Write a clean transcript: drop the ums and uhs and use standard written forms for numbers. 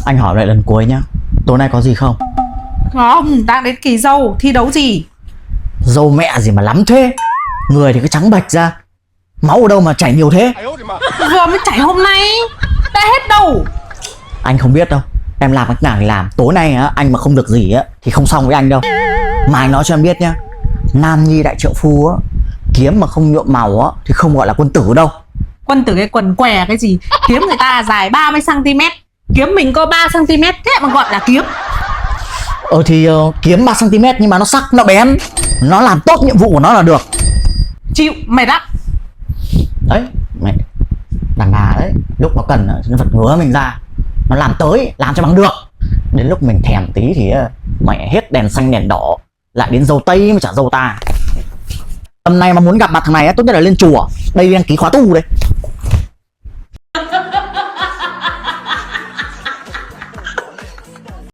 Anh hỏi lại lần cuối nhá, tối nay có gì không? Không, đang đến kỳ dâu, thi đấu gì? Dâu mẹ gì mà lắm thế. Người thì cứ trắng bệch ra, máu ở đâu mà chảy nhiều thế? Vừa mới chảy hôm nay, đã hết đâu. Anh không biết đâu. Em làm cách nào thì làm. Tối nay á, anh mà không được gì á thì không xong với anh đâu. Mà anh nói cho em biết nhá, nam nhi đại trượng phu á, kiếm mà không nhuộm màu á thì không gọi là quân tử đâu. Quân tử cái quần què cái gì? Kiếm người ta dài 30cm, kiếm mình có 3cm, thế mà gọi là kiếm. Thì kiếm 3cm nhưng mà nó sắc, nó bén, nó làm tốt nhiệm vụ của nó là được. Chịu, mệt lắm. Đấy, mày đàn bà đấy, lúc nó cần nó vật ngứa mình ra, nó làm tới, làm cho bằng được. Đến lúc mình thèm tí thì mày hết đèn xanh đèn đỏ, lại đến dâu tây mà chả dâu ta. Tầm này mà muốn gặp mặt thằng này tốt nhất là lên chùa. Đây đăng ký khóa tu đây.